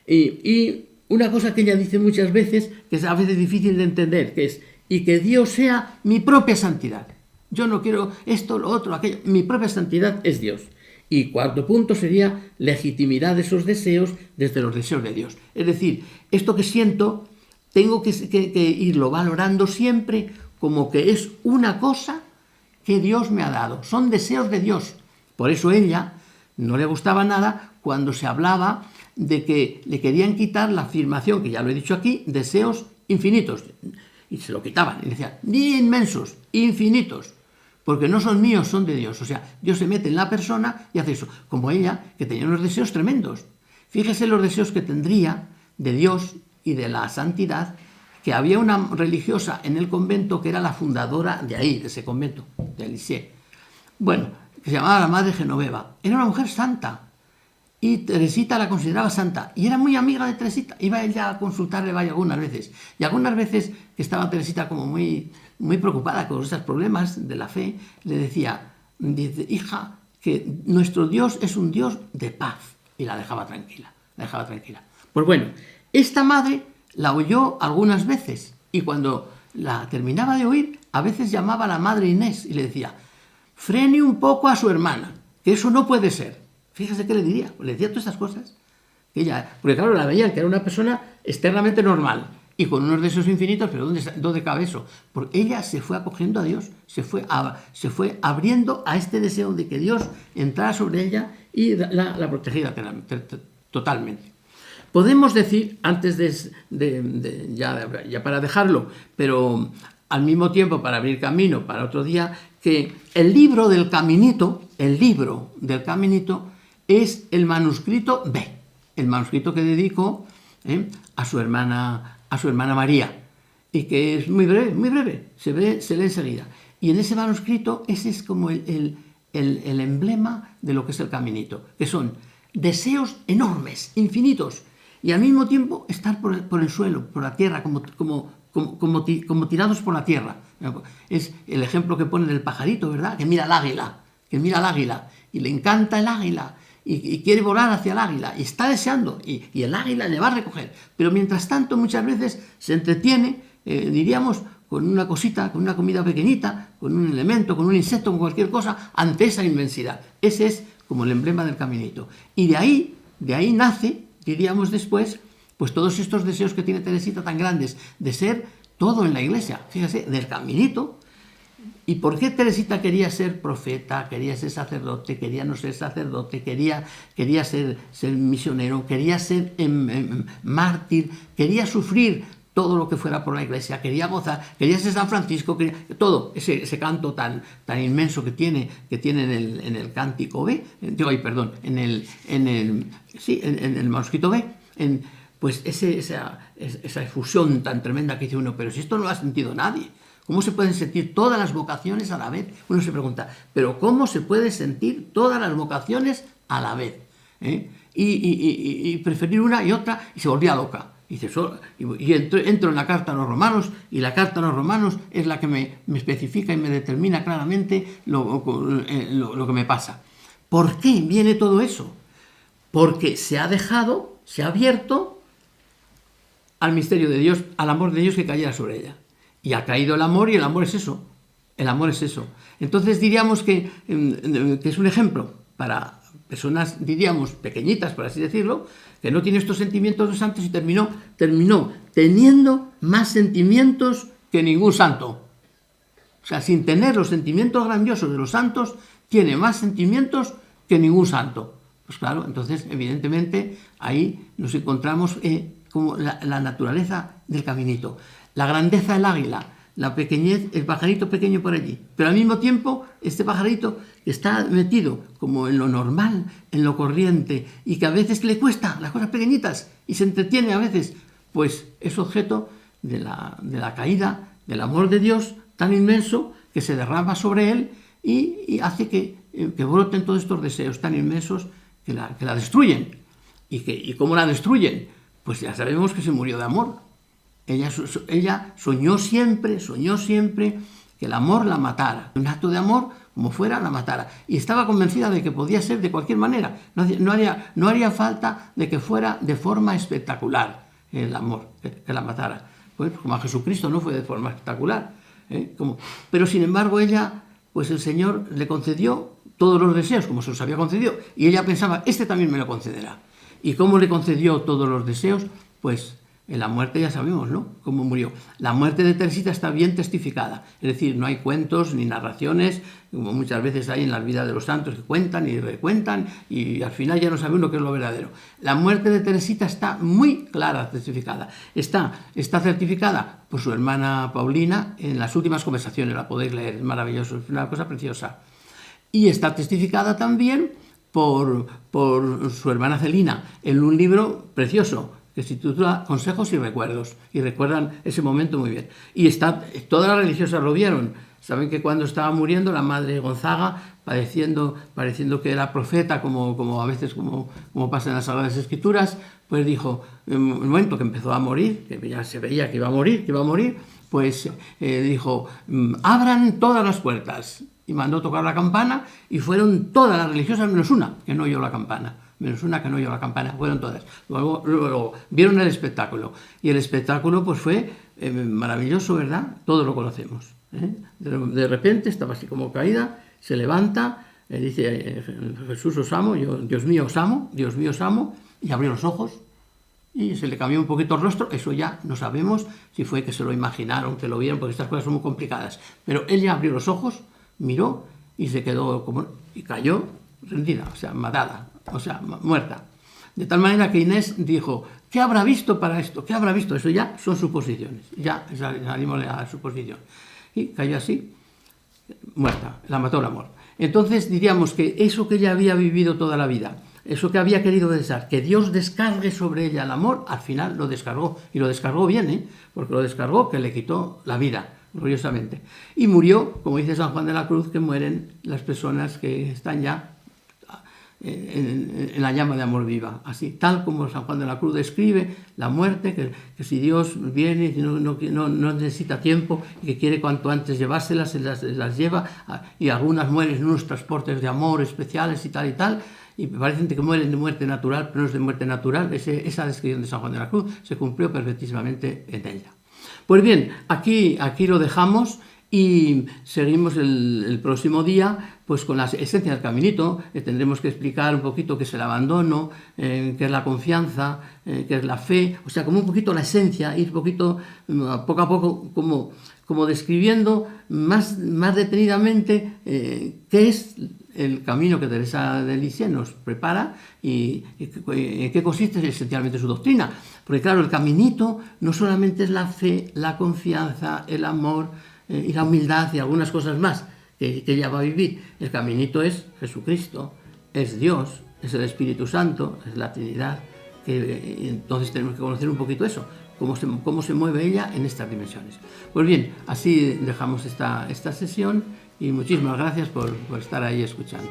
Y una cosa que ella dice muchas veces, que es a veces difícil de entender, que es, y que Dios sea mi propia santidad. Yo no quiero esto, lo otro, aquello. Mi propia santidad es Dios. Y cuarto punto sería legitimidad de esos deseos desde los deseos de Dios. Es decir, esto que siento, tengo que irlo valorando siempre como que es una cosa que Dios me ha dado. Son deseos de Dios. Por eso ella no le gustaba nada cuando se hablaba de que le querían quitar la afirmación, que ya lo he dicho aquí, deseos infinitos. Y se lo quitaban. Y decían, ni inmensos, infinitos. Porque no son míos, son de Dios. O sea, Dios se mete en la persona y hace eso. Como ella, que tenía unos deseos tremendos. Fíjese los deseos que tendría de Dios y de la santidad, que había una religiosa en el convento que era la fundadora de ahí, de ese convento, de Lisieux. Bueno, que se llamaba la Madre Genoveva. Era una mujer santa. Y Teresita la consideraba santa. Y era muy amiga de Teresita. Iba ella a consultarle algunas veces. Y algunas veces que estaba Teresita como muy preocupada con esos problemas de la fe, le decía, dice, hija, que nuestro Dios es un Dios de paz. Y la dejaba tranquila, Pues bueno, esta madre la oyó algunas veces. Y cuando la terminaba de oír, a veces llamaba a la madre Inés y le decía, frene un poco a su hermana, que eso no puede ser. Fíjese qué le diría. Le decía todas estas cosas. Porque claro, la veían que era una persona externamente normal y con unos deseos infinitos, pero ¿dónde cabe eso? Porque ella se fue acogiendo a Dios, se fue abriendo a este deseo de que Dios entrara sobre ella y la protegiera totalmente. Podemos decir, antes ya para dejarlo, pero al mismo tiempo para abrir camino para otro día, que el libro del Caminito es el manuscrito B, el manuscrito que dedico a su hermana María, y que es muy breve, se lee enseguida. Y en ese manuscrito, ese es como el emblema de lo que es el caminito, que son deseos enormes, infinitos, y al mismo tiempo estar por el suelo, por la tierra, como tirados por la tierra. Es el ejemplo que pone del pajarito, ¿verdad? Que mira al águila, y le encanta el águila, y quiere volar hacia el águila, y está deseando, y el águila le va a recoger. Pero mientras tanto, muchas veces se entretiene, diríamos, con una cosita, con una comida pequeñita, con un elemento, con un insecto, con cualquier cosa, ante esa inmensidad. Ese es como el emblema del caminito. Y de ahí nace, diríamos después, pues todos estos deseos que tiene Teresita tan grandes, de ser todo en la iglesia. Fíjese, del caminito. ¿Y por qué Teresita quería ser profeta, quería ser sacerdote, quería no ser sacerdote, quería ser misionero, quería ser mártir, quería sufrir todo lo que fuera por la iglesia, quería gozar, quería ser San Francisco, todo ese canto tan inmenso que tiene en el cántico B, en el manuscrito B, pues esa efusión tan tremenda que dice uno, pero si esto no lo ha sentido nadie. ¿Cómo se pueden sentir todas las vocaciones a la vez? Uno se pregunta, ¿pero cómo se puede sentir todas las vocaciones a la vez? Y preferir una y otra, y se volvía loca. Y entro en la carta a los romanos, y la carta a los romanos es la que me especifica y me determina claramente lo que me pasa. ¿Por qué viene todo eso? Porque se ha abierto al misterio de Dios, al amor de Dios que cayera sobre ella. Y ha caído el amor, y el amor es eso. Entonces diríamos que es un ejemplo para personas, diríamos, pequeñitas, por así decirlo, que no tiene estos sentimientos de santos y terminó teniendo más sentimientos que ningún santo. O sea, sin tener los sentimientos grandiosos de los santos, tiene más sentimientos que ningún santo. Pues claro, entonces, evidentemente, ahí nos encontramos como la naturaleza del caminito. La grandeza del águila, la pequeñez, el pajarito pequeño por allí. Pero al mismo tiempo, este pajarito está metido como en lo normal, en lo corriente, y que a veces le cuesta las cosas pequeñitas y se entretiene a veces, pues es objeto de la caída del amor de Dios tan inmenso que se derrama sobre él y hace que broten todos estos deseos tan inmensos que la destruyen. ¿Y cómo la destruyen? Pues ya sabemos que se murió de amor. Ella soñó siempre que el amor la matara. Un acto de amor, como fuera, la matara. Y estaba convencida de que podía ser de cualquier manera. No haría falta de que fuera de forma espectacular el amor, que la matara. Pues como a Jesucristo no fue de forma espectacular. Pero sin embargo ella, pues el Señor le concedió todos los deseos, como se los había concedido. Y ella pensaba, este también me lo concederá. ¿Y cómo le concedió todos los deseos? Pues en la muerte ya sabemos, ¿no?, cómo murió. La muerte de Teresita está bien testificada, es decir, no hay cuentos ni narraciones, como muchas veces hay en las vidas de los santos que cuentan y recuentan y al final ya no sabe uno qué es lo verdadero. La muerte de Teresita está muy clara, testificada. Está certificada por su hermana Paulina en las últimas conversaciones, la podéis leer, es maravilloso, es una cosa preciosa. Y está testificada también por su hermana Celina en un libro precioso que se titula Consejos y Recuerdos, y recuerdan ese momento muy bien. Y todas las religiosas lo vieron. Saben que cuando estaba muriendo la madre Gonzaga, pareciendo que era profeta, como a veces como pasa en las Sagradas Escrituras, pues dijo, en el momento que empezó a morir, que ya se veía que iba a morir, pues dijo, abran todas las puertas. Y mandó tocar la campana y fueron todas las religiosas menos una que no oyó la campana. Fueron todas. Luego vieron el espectáculo. Y el espectáculo pues fue maravilloso, ¿verdad? Todos lo conocemos. De repente estaba así como caída, se levanta, dice, Jesús os amo, Dios mío os amo, y abrió los ojos. Y se le cambió un poquito el rostro, eso ya no sabemos si fue que se lo imaginaron, que lo vieron, porque estas cosas son muy complicadas. Pero él ya abrió los ojos, miró y se quedó y cayó rendida, o sea, matada, o sea, muerta. De tal manera que Inés dijo, ¿qué habrá visto para esto? ¿Qué habrá visto? Eso ya son suposiciones, ya salimos de la suposición. Y cayó así, muerta, la mató el amor. Entonces diríamos que eso que ella había vivido toda la vida, eso que había querido desear, que Dios descargue sobre ella el amor, al final lo descargó, y lo descargó bien, porque lo descargó que le quitó la vida, gloriosamente. Y murió, como dice San Juan de la Cruz, que mueren las personas que están ya en la llama de amor viva, así, tal como San Juan de la Cruz describe la muerte, que si Dios viene y no necesita tiempo y que quiere cuanto antes llevárselas, se las lleva, y algunas mueren en unos transportes de amor especiales y tal, y parecen que mueren de muerte natural, pero no es de muerte natural. Esa descripción de San Juan de la Cruz se cumplió perfectísimamente en ella. Pues bien, aquí lo dejamos y seguimos el próximo día pues con la esencia del caminito. Tendremos que explicar un poquito qué es el abandono, qué es la confianza, qué es la fe, o sea, como un poquito la esencia, ir poco a poco como describiendo más detenidamente qué es el camino que Teresa de Lisieux nos prepara y en qué consiste esencialmente su doctrina. Porque claro, el caminito no solamente es la fe, la confianza, el amor y la humildad y algunas cosas más que ella va a vivir. El caminito es Jesucristo, es Dios, es el Espíritu Santo, es la Trinidad. Entonces tenemos que conocer un poquito eso, cómo se mueve ella en estas dimensiones. Pues bien, así dejamos esta sesión y muchísimas gracias por estar ahí escuchando.